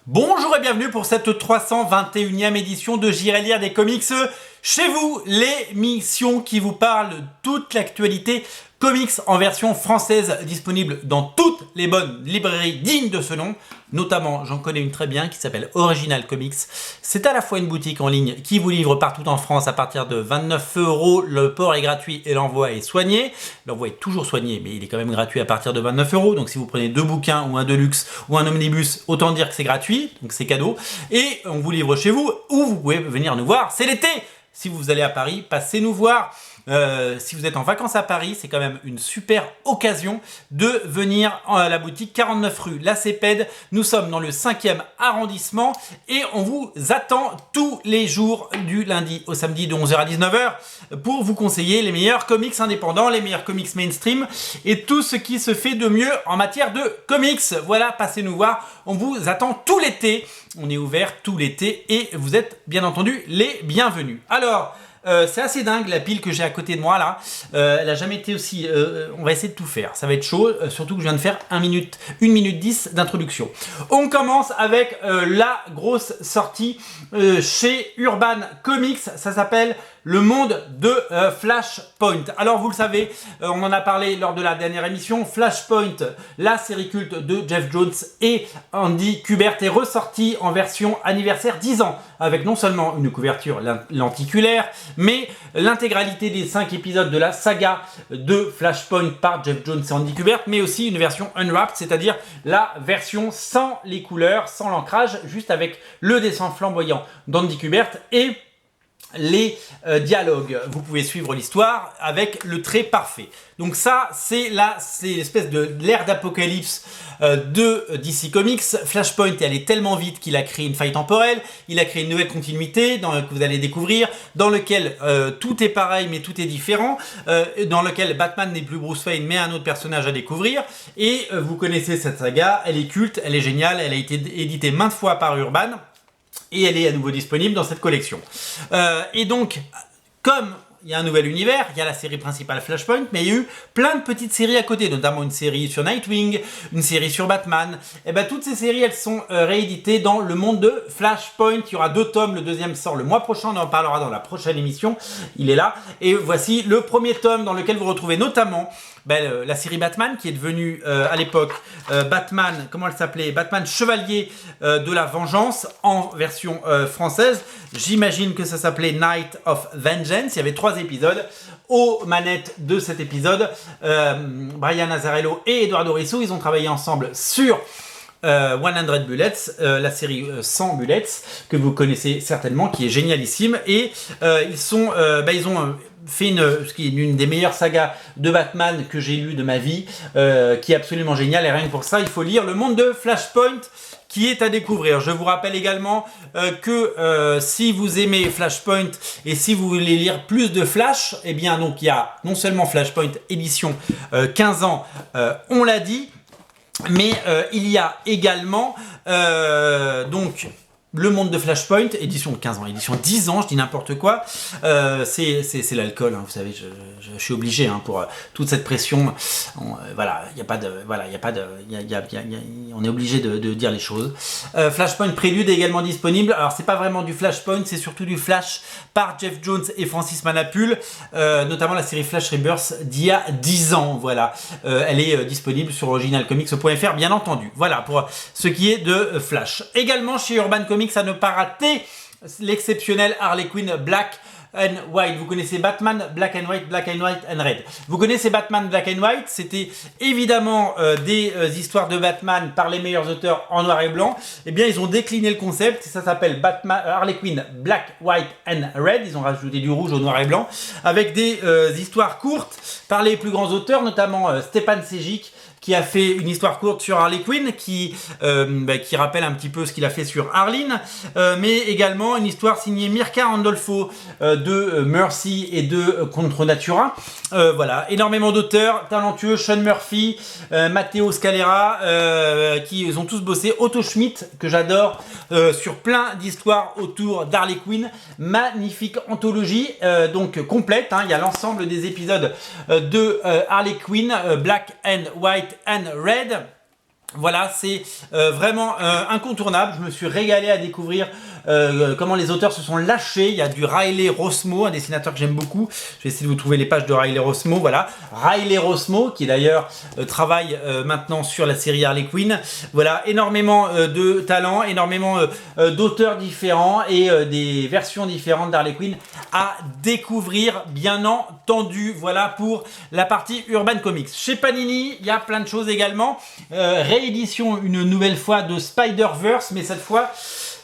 Bonjour et bienvenue pour cette 321e édition de J'irai lire des comics chez vous, l'émission qui vous parle de toute l'actualité comics en version française, disponible dans toutes les bonnes librairies dignes de ce nom. Notamment, j'en connais une très bien qui s'appelle Original Comics. C'est à la fois une boutique en ligne qui vous livre partout en France à partir de 29 €. Le port est gratuit et l'envoi est soigné. L'envoi est toujours soigné, mais il est quand même gratuit à partir de 29 €. Donc si vous prenez 2 bouquins ou un Deluxe ou un Omnibus, autant dire que c'est gratuit, donc c'est cadeau. Et on vous livre chez vous ou vous pouvez venir nous voir. C'est l'été! Si vous allez à Paris, passez nous voir. Si vous êtes en vacances à Paris, c'est quand même une super occasion de venir à la boutique 49 rue La Cépède. Nous sommes dans le 5e arrondissement et on vous attend tous les jours du lundi au samedi de 11 h à 19 h pour vous conseiller les meilleurs comics indépendants, les meilleurs comics mainstream et tout ce qui se fait de mieux en matière de comics. Voilà, passez nous voir. On vous attend tout l'été. On est ouvert tout l'été et vous êtes bien entendu les bienvenus. Alors, c'est assez dingue la pile que j'ai à côté de moi là. Elle n'a jamais été aussi... on va essayer de tout faire. Ça va être chaud, surtout que je viens de faire 1 minute 10 d'introduction. On commence avec la grosse sortie chez Urban Comics. Ça s'appelle Le Monde de Flashpoint. Alors vous le savez, on en a parlé lors de la dernière émission. Flashpoint, la série culte de Jeff Jones et Andy Kubert, est ressortie en version anniversaire 10 ans. Avec non seulement une couverture lenticulaire, mais l'intégralité des 5 épisodes de la saga de Flashpoint par Jeff Jones et Andy Kubert, mais aussi une version unwrapped, c'est-à-dire la version sans les couleurs, sans l'ancrage, juste avec le dessin flamboyant d'Andy Kubert et les dialogues. Vous pouvez suivre l'histoire avec le trait parfait. Donc ça, c'est l'espèce de l'ère d'apocalypse de DC Comics. Flashpoint est allé tellement vite qu'il a créé une faille temporelle, il a créé une nouvelle continuité que vous allez découvrir, dans lequel tout est pareil mais tout est différent, dans lequel Batman n'est plus Bruce Wayne mais un autre personnage à découvrir. Et vous connaissez cette saga, elle est culte, elle est géniale, elle a été éditée maintes fois par Urban. Et elle est à nouveau disponible dans cette collection. Et donc, comme il y a un nouvel univers, il y a la série principale Flashpoint, mais il y a eu plein de petites séries à côté, notamment une série sur Nightwing, une série sur Batman. Et bien toutes ces séries, elles sont rééditées dans le monde de Flashpoint. Il y aura 2 tomes, le deuxième sort le mois prochain, on en parlera dans la prochaine émission, il est là. Et voici le premier tome dans lequel vous retrouvez notamment la série Batman, qui est devenue à l'époque Batman, comment elle s'appelait, Batman Chevalier de la Vengeance en version française. J'imagine que ça s'appelait Night of Vengeance. Il y avait 3 épisodes. Aux manettes de cet épisode, Brian Azzarello et Eduardo Risso, ils ont travaillé ensemble sur 100 Bullets, la série 100 Bullets, que vous connaissez certainement, qui est génialissime. Et ils ont fait ce qui est l'une des meilleures sagas de Batman que j'ai lues de ma vie, qui est absolument géniale. Et rien que pour ça, il faut lire Le Monde de Flashpoint, qui est à découvrir. Je vous rappelle également que si vous aimez Flashpoint et si vous voulez lire plus de Flash, eh bien donc il y a non seulement Flashpoint édition 15 ans, on l'a dit, mais il y a également donc Le Monde de Flashpoint, édition 15 ans, édition 10 ans, je dis n'importe quoi. C'est l'alcool, hein, vous savez, je suis obligé pour toute cette pression. Voilà, il y a pas de, on est obligé de dire les choses. Flashpoint Prélude est également disponible. Alors c'est pas vraiment du Flashpoint, c'est surtout du Flash par Jeff Jones et Francis Manapul, notamment la série Flash Rebirth d'il y a 10 ans. Voilà, elle est disponible sur originalcomics.fr, bien entendu. Voilà pour ce qui est de Flash. Également chez Urban Comics, à ne pas rater l'exceptionnel Harley Quinn Black and White. Vous connaissez Batman Black and White and Red. Vous connaissez Batman Black and White, c'était évidemment des histoires de Batman par les meilleurs auteurs en noir et blanc. Eh bien, ils ont décliné le concept, ça s'appelle Harley Quinn Black, White and Red. Ils ont rajouté du rouge au noir et blanc, avec des histoires courtes par les plus grands auteurs, notamment Stefan Sejic, qui a fait une histoire courte sur Harley Quinn, qui rappelle un petit peu ce qu'il a fait sur Arline, mais également une histoire signée Mirka Andolfo de Mercy et de Contre Natura. Voilà, énormément d'auteurs talentueux, Sean Murphy, Matteo Scalera, qui ont tous bossé, Otto Schmidt, que j'adore, sur plein d'histoires autour d'Harley Quinn. Magnifique anthologie, donc complète, il y a l'ensemble des épisodes de Harley Quinn, Black and White and Red. Voilà, c'est vraiment incontournable. Je me suis régalé à découvrir comment les auteurs se sont lâchés. Il y a du Riley Rossmo, un dessinateur que j'aime beaucoup. Je vais essayer de vous trouver les pages de Riley Rossmo. Voilà, Riley Rossmo qui d'ailleurs travaille maintenant sur la série Harley Quinn. Voilà, énormément de talents, énormément d'auteurs différents et des versions différentes d'Harley Quinn à découvrir, bien entendu. Voilà pour la partie Urban Comics. Chez Panini, il y a plein de choses également. Réédition une nouvelle fois de Spider-Verse, mais cette fois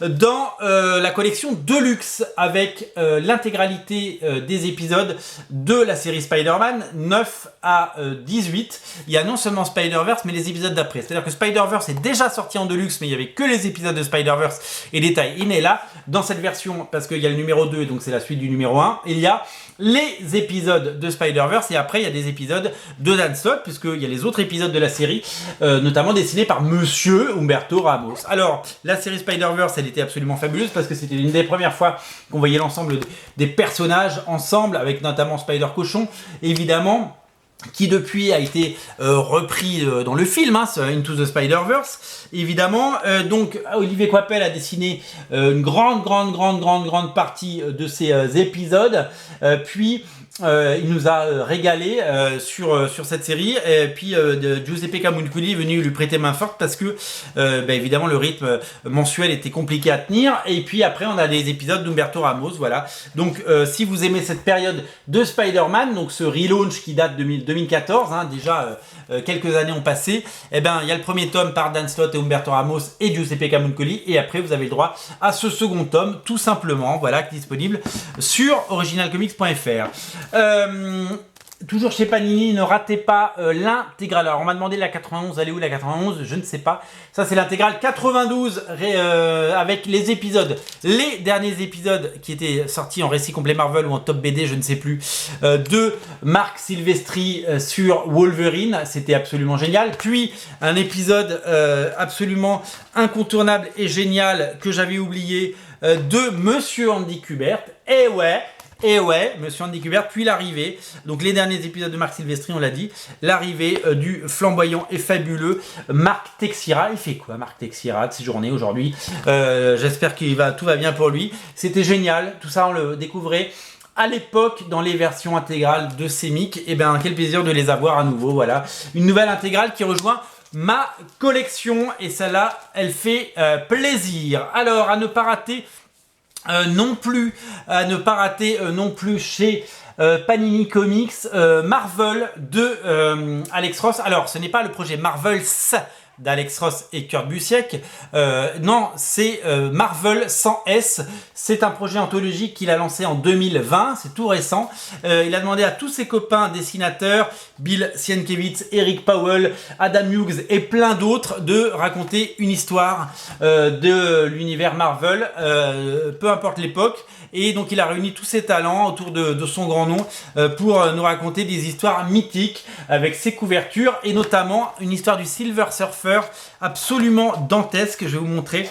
dans la collection Deluxe avec l'intégralité des épisodes de la série Spider-Man 9 à 18. Il y a non seulement Spider-Verse mais les épisodes d'après. C'est-à-dire que Spider-Verse est déjà sorti en Deluxe mais il n'y avait que les épisodes de Spider-Verse et des tie-in. Et là, dans cette version, parce qu'il y a le numéro 2 et donc c'est la suite du numéro 1, il y a les épisodes de Spider-Verse et après il y a des épisodes de Dan Slott puisqu'il y a les autres épisodes de la série notamment dessinés par Monsieur Humberto Ramos. Alors la série Spider-Verse elle était absolument fabuleuse parce que c'était une des premières fois qu'on voyait l'ensemble des personnages ensemble avec notamment Spider-Cochon évidemment qui depuis a été repris dans le film Into the Spider-Verse évidemment. Donc Olivier Coipel a dessiné une grande partie de ces épisodes puis il nous a régalé sur cette série et puis Giuseppe Camuncoli est venu lui prêter main forte parce que évidemment le rythme mensuel était compliqué à tenir et puis après on a les épisodes d'Umberto Ramos. Voilà, donc si vous aimez cette période de Spider-Man, donc ce relaunch qui date de 2014 déjà quelques années ont passé, et il y a le premier tome par Dan Slott et Humberto Ramos et Giuseppe Camuncoli et après vous avez le droit à ce second tome tout simplement, voilà, qui est disponible sur originalcomics.fr. Toujours chez Panini, ne ratez pas l'intégrale. Alors on m'a demandé la 91, elle est où la 91? Je ne sais pas. Ça c'est l'intégrale 92 avec les épisodes, les derniers épisodes qui étaient sortis en récit complet Marvel ou en top BD, je ne sais plus, de Marc Silvestri sur Wolverine. C'était absolument génial. Puis un épisode absolument incontournable et génial que j'avais oublié de Monsieur Andy Kubert. Et ouais, Monsieur Andy Kubert, puis l'arrivée, donc les derniers épisodes de Marc Silvestri, on l'a dit, l'arrivée du flamboyant et fabuleux Marc Texeira. Il fait quoi Marc Texeira de ses journées aujourd'hui? J'espère tout va bien pour lui. C'était génial, tout ça on le découvrait à l'époque dans les versions intégrales de Semic. Et quel plaisir de les avoir à nouveau, voilà. Une nouvelle intégrale qui rejoint ma collection et celle-là, elle fait plaisir. Alors, à ne pas rater non plus chez Panini Comics, Marvel de Alex Ross. Alors ce n'est pas le projet Marvels d'Alex Ross et Kurt Busiek, non, c'est Marvel sans S. C'est un projet anthologique qu'il a lancé en 2020, c'est tout récent. Il a demandé à tous ses copains dessinateurs, Bill Sienkiewicz, Eric Powell, Adam Hughes et plein d'autres, de raconter une histoire de l'univers Marvel, peu importe l'époque. Et donc il a réuni tous ses talents autour de son grand nom pour nous raconter des histoires mythiques avec ses couvertures et notamment une histoire du Silver Surfer absolument dantesque. Je vais vous montrer,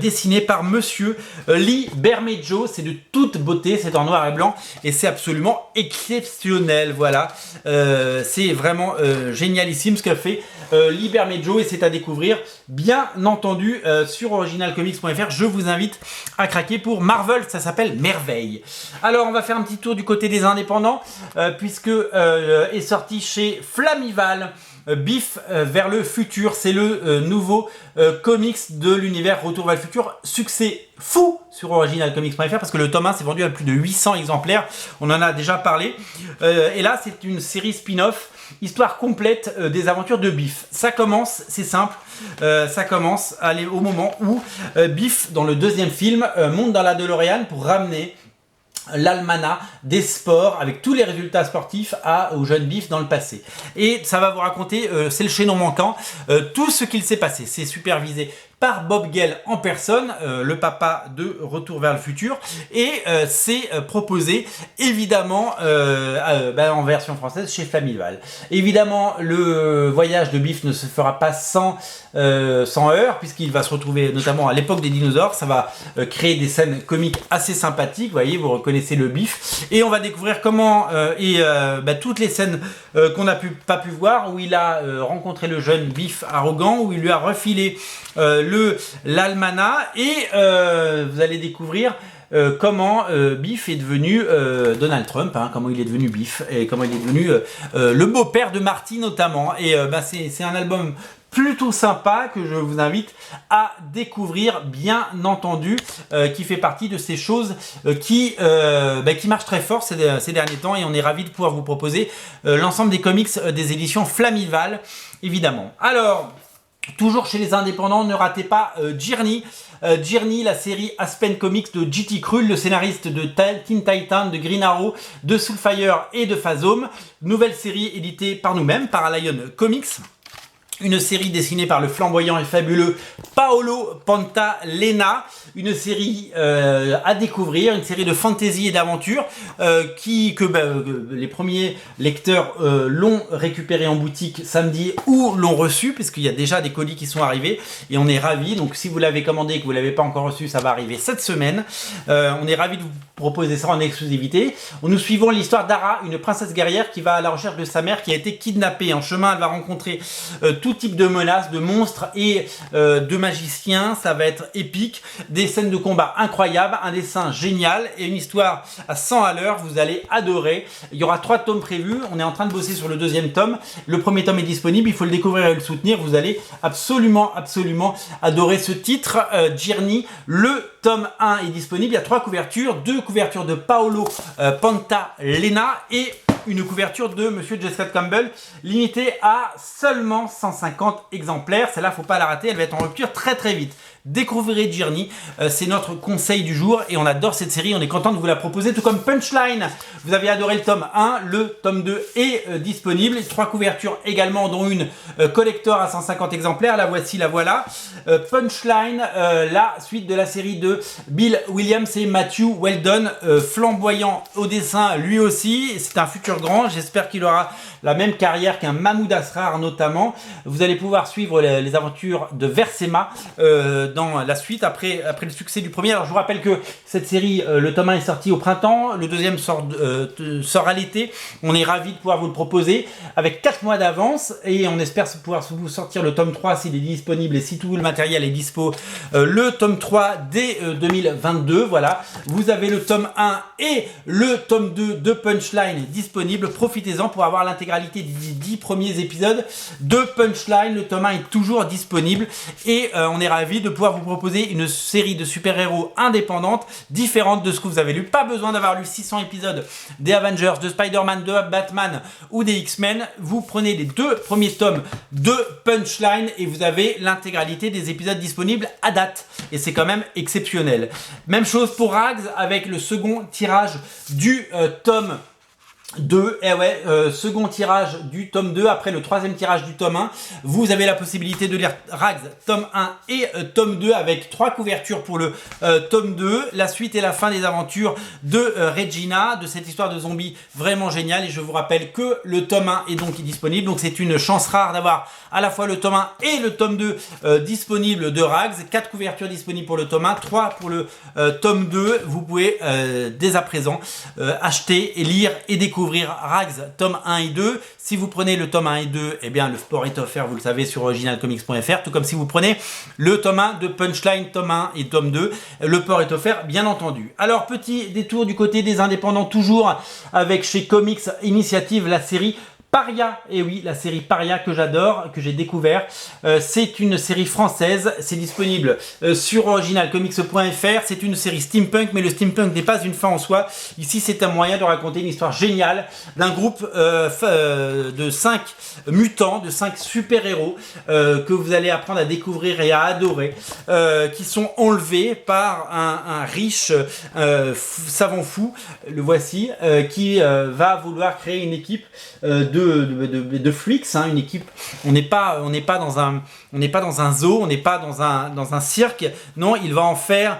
dessiné par Monsieur Lee Bermejo. C'est de toute beauté, c'est en noir et blanc et c'est absolument exceptionnel. Voilà, c'est vraiment génialissime ce qu'a fait Lee Bermejo et c'est à découvrir bien entendu sur originalcomics.fr. Je vous invite à craquer pour Marvel, ça s'appelle Merveille. Alors on va faire un petit tour du côté des indépendants puisque est sorti chez Flamival Biff vers le futur. C'est le nouveau comics de l'univers Retour vers le futur. Succès fou sur originalcomics.fr parce que le tome 1 s'est vendu à plus de 800 exemplaires. On en a déjà parlé. Et là, c'est une série spin-off, histoire complète des aventures de Biff. Ça commence, c'est simple, ça commence au moment où Biff, dans le deuxième film, monte dans la DeLorean pour ramener l'almanach des sports avec tous les résultats sportifs au jeune Biff dans le passé. Et ça va vous raconter, c'est le chaînon manquant, tout ce qu'il s'est passé. C'est supervisé par Bob Gale en personne, le papa de Retour vers le futur, et c'est proposé évidemment en version française chez Flammival. Évidemment, le voyage de Biff ne se fera pas sans heurts, puisqu'il va se retrouver notamment à l'époque des dinosaures. Ça va créer des scènes comiques assez sympathiques, vous voyez, vous reconnaissez le Biff, et on va découvrir comment toutes les scènes qu'on n'a pas pu voir, où il a rencontré le jeune Biff arrogant, où il lui a refilé l'almanach, et vous allez découvrir comment Biff est devenu Donald Trump, comment il est devenu Biff, et comment il est devenu le beau-père de Marty notamment. Et c'est un album plutôt sympa que je vous invite à découvrir, bien entendu, qui fait partie de ces choses qui marchent très fort ces derniers temps, et on est ravis de pouvoir vous proposer l'ensemble des comics des éditions Flammival, évidemment. Alors, toujours chez les indépendants, ne ratez pas Journey. Journey, la série Aspen Comics de J.T. Krull, le scénariste de Teen Titans, de Green Arrow, de Soulfire et de Phasm. Nouvelle série éditée par nous-mêmes, par Lion Comics. Une série dessinée par le flamboyant et fabuleux Paolo Pantalena, une série à découvrir, une série de fantasy et d'aventure que les premiers lecteurs l'ont récupéré en boutique samedi ou l'ont reçu, puisqu'il y a déjà des colis qui sont arrivés et on est ravis. Donc si vous l'avez commandé et que vous ne l'avez pas encore reçu, ça va arriver cette semaine. On est ravis de vous proposer ça en exclusivité. Nous suivons l'histoire d'Ara, une princesse guerrière qui va à la recherche de sa mère qui a été kidnappée. En chemin, elle va rencontrer tout type de menaces, de monstres et de magiciens. Ça va être épique, des scènes de combat incroyables, un dessin génial et une histoire à 100 à l'heure. Vous allez adorer. Il y aura 3 tomes prévus, on est en train de bosser sur le 2e tome. Le premier tome est disponible, il faut le découvrir et le soutenir. Vous allez absolument adorer ce titre. Journey, le tome 1 est disponible. Il y a 3 couvertures, 2 couvertures de Paolo Pantalena et une couverture de Monsieur Jessica Campbell, limitée à seulement 150 exemplaires. Celle-là, faut pas la rater, elle va être en rupture très vite. Découvrez Journey, c'est notre conseil du jour et on adore cette série, on est content de vous la proposer, tout comme Punchline. Vous avez adoré le tome 1, le tome 2 est disponible, 3 couvertures également, dont une collector à 150 exemplaires, la voici, la voilà. Punchline, la suite de la série de Bill Williams et Matthew Weldon, flamboyant au dessin lui aussi, c'est un futur grand, j'espère qu'il aura la même carrière qu'un Mahmoud Asrar notamment. Vous allez pouvoir suivre les aventures de Versema dans la suite après le succès du premier. Alors je vous rappelle que cette série, le tome 1 est sorti au printemps, le deuxième sort à l'été. On est ravis de pouvoir vous le proposer avec 4 mois d'avance et on espère pouvoir vous sortir le tome 3 s'il est disponible et si tout le matériel est dispo, le tome 3 dès 2022. Voilà, vous avez le tome 1 et le tome 2 de Punchline disponible. Profitez-en pour avoir l'intégralité des 10 premiers épisodes de Punchline. Le tome 1 est toujours disponible et on est ravis de pouvoir vous proposer une série de super-héros indépendante, différente de ce que vous avez lu. Pas besoin d'avoir lu 600 épisodes des Avengers, de Spider-Man, de Batman ou des X-Men. Vous prenez les 2 premiers tomes de Punchline et vous avez l'intégralité des épisodes disponibles à date. Et c'est quand même exceptionnel. Même chose pour Rags avec le second tirage du tome 2, second tirage du tome 2 après le 3e tirage du tome 1. Vous avez la possibilité de lire Rags tome 1 et tome 2 avec 3 couvertures pour le tome 2. La suite et la fin des aventures de Regina, de cette histoire de zombie vraiment géniale. Et je vous rappelle que le tome 1 est donc disponible. Donc c'est une chance rare d'avoir à la fois le tome 1 et le tome 2 disponible de Rags. 4 couvertures disponibles pour le tome 1, 3 pour le tome 2. Vous pouvez dès à présent acheter et lire et découvrir Rags tome 1 et 2. Si vous prenez le tome 1 et 2, eh bien le sport est offert, vous le savez, sur originalcomics.fr, tout comme si vous prenez le tome 1 de Punchline, tome 1 et tome 2, le port est offert, bien entendu. Alors, petit détour du côté des indépendants, toujours avec chez Comics Initiative, la série Paria, et oui, la série Paria que j'adore, que j'ai découvert, c'est une série française, c'est disponible sur originalcomics.fr, c'est une série steampunk, mais le steampunk n'est pas une fin en soi. Ici, c'est un moyen de raconter une histoire géniale d'un groupe de 5 mutants, de 5 super-héros que vous allez apprendre à découvrir et à adorer, qui sont enlevés par un riche savant fou, le voici, qui va vouloir créer une équipe de de freaks, hein, une équipe. On n'est pas dans un zoo, on n'est pas dans un cirque. Non, il va en faire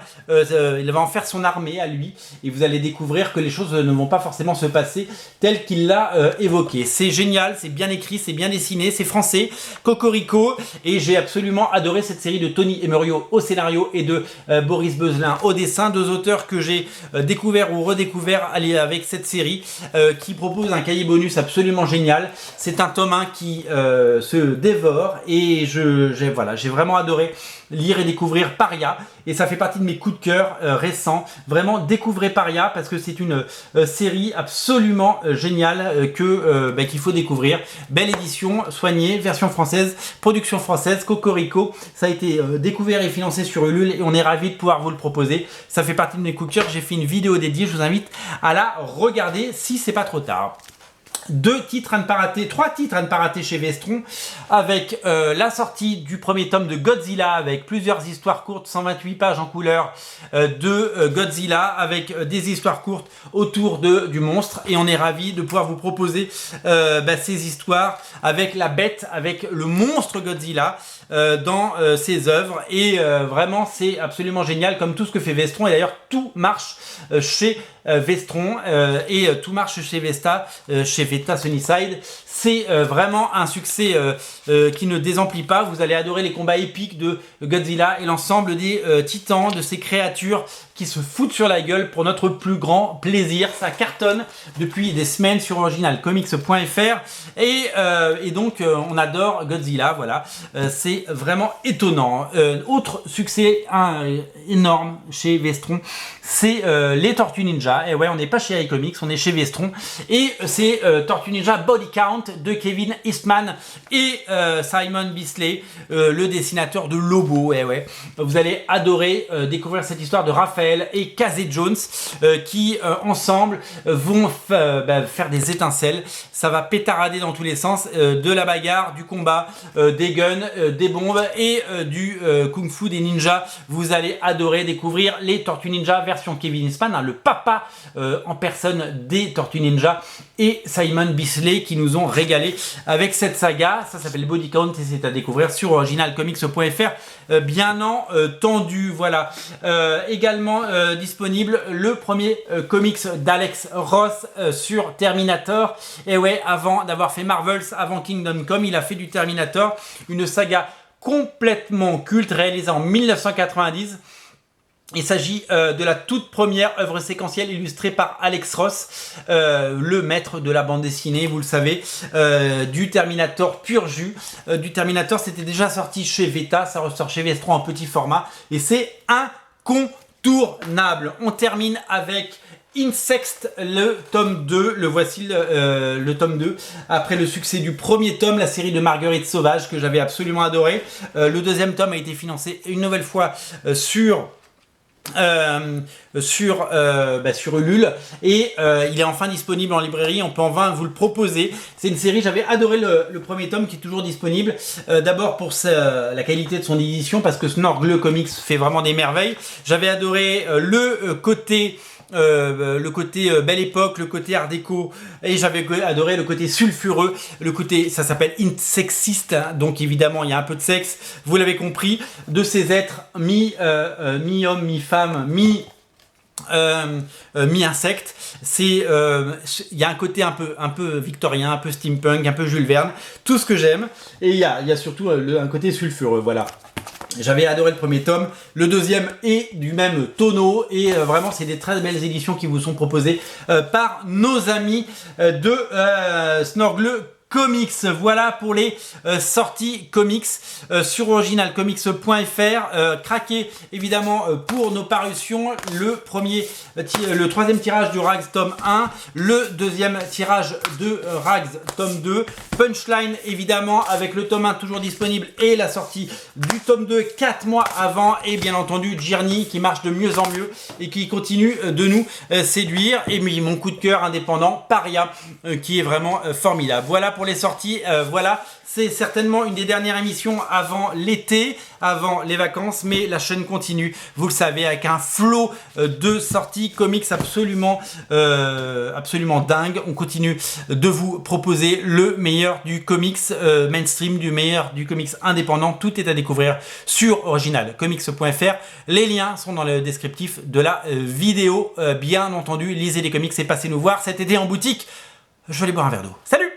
son armée à lui, et vous allez découvrir que les choses ne vont pas forcément se passer tel qu'il l'a évoqué. C'est génial, c'est bien écrit, c'est bien dessiné, c'est français, cocorico, et j'ai absolument adoré cette série de Tony Emerio au scénario et de Boris Beuzelin au dessin, deux auteurs que j'ai découvert ou redécouvert avec cette série qui propose un cahier bonus absolument génial. C'est un tome 1 qui se dévore, et j'ai vraiment adoré lire et découvrir Paria, et ça fait partie de mes coups de cœur récents. Vraiment, découvrez Paria parce que c'est une série absolument géniale qu'il faut découvrir. Belle édition, soignée, version française, production française, cocorico. Ça a été découvert et financé sur Ulule, et on est ravis de pouvoir vous le proposer. Ça fait partie de mes coups de cœur. J'ai fait une vidéo dédiée, je vous invite à la regarder si c'est pas trop tard. Trois titres à ne pas rater chez Vestron, avec la sortie du premier tome de Godzilla, avec plusieurs histoires courtes, 128 pages en couleur de Godzilla, avec des histoires courtes autour du monstre, et on est ravis de pouvoir vous proposer ces histoires avec la bête, avec le monstre Godzilla dans ses œuvres, et vraiment c'est absolument génial comme tout ce que fait Vestron, et d'ailleurs tout marche chez Vestron, et tout marche chez Vesta, chez Veta Sunnyside. C'est vraiment un succès qui ne désemplit pas. Vous allez adorer les combats épiques de Godzilla et l'ensemble des titans, de ces créatures qui se foutent sur la gueule pour notre plus grand plaisir. Ça cartonne depuis des semaines sur originalcomics.fr, et donc on adore Godzilla, voilà. C'est vraiment étonnant. Autre succès énorme chez Vestron, c'est les Tortues Ninja. Et ouais, on n'est pas chez iComics, on est chez Vestron, et c'est Tortues Ninja Body Count de Kevin Eastman et Simon Bisley, le dessinateur de Lobo. Et ouais, vous allez adorer découvrir cette histoire de Raphaël et Casey Jones qui ensemble vont faire des étincelles. Ça va pétarader dans tous les sens, de la bagarre, du combat, des guns, des bombes et du kung-fu, des ninjas. Vous allez adorer découvrir les Tortues Ninja version Kevin Eastman, le papa en personne des Tortues Ninja, et Simon Bisley qui nous ont régalé avec cette saga. Ça s'appelle Body Count, et c'est à découvrir sur originalcomics.fr, bien entendu. Voilà. Également disponible le premier comics d'Alex Ross sur Terminator. Et ouais, avant d'avoir fait Marvels, avant Kingdom Come, il a fait du Terminator, une saga complètement culte réalisée en 1990. Il s'agit de la toute première œuvre séquentielle illustrée par Alex Ross, le maître de la bande dessinée, vous le savez, du Terminator pur jus. Du Terminator, c'était déjà sorti chez Veta, ça ressort chez Vestron en petit format, et c'est incontournable. On termine avec Insect, le tome 2, le voici le tome 2, après le succès du premier tome, la série de Marguerite Sauvage, que j'avais absolument adoré. Le deuxième tome a été financé une nouvelle fois sur Ulule, et il est enfin disponible en librairie. On peut enfin vous le proposer. C'est une série, j'avais adoré le premier tome qui est toujours disponible, d'abord pour la qualité de son édition, parce que Snorgle Comics fait vraiment des merveilles. J'avais adoré le côté Belle Époque, le côté Art déco, et j'avais adoré le côté sulfureux, le côté, ça s'appelle insexiste, hein, donc évidemment il y a un peu de sexe, vous l'avez compris, de ces êtres mi-homme, mi-femme, mi-insecte. Il y a un côté un peu victorien, un peu steampunk, un peu Jules Verne, tout ce que j'aime, et il y a surtout un côté sulfureux, voilà. J'avais adoré le premier tome, le deuxième est du même tonneau, et vraiment c'est des très belles éditions qui vous sont proposées par nos amis de Snorgle Comics. Voilà pour les sorties comics sur originalcomics.fr. Craquez évidemment pour nos parutions. Le troisième tirage du Rags tome 1, le deuxième tirage de Rags tome 2, Punchline évidemment avec le tome 1 toujours disponible et la sortie du tome 2 4 mois avant, et bien entendu Journey qui marche de mieux en mieux et qui continue de nous séduire, et mon coup de cœur indépendant Paria qui est vraiment formidable. Voilà pour pour les sorties. Voilà, c'est certainement une des dernières émissions avant l'été, avant les vacances, mais la chaîne continue, vous le savez, avec un flot de sorties comics absolument dingue. On continue de vous proposer le meilleur du comics mainstream, du meilleur du comics indépendant. Tout est à découvrir sur originalcomics.fr. Les liens sont dans le descriptif de la vidéo. Bien entendu, lisez les comics et passez nous voir cet été en boutique. Je vais aller boire un verre d'eau. Salut!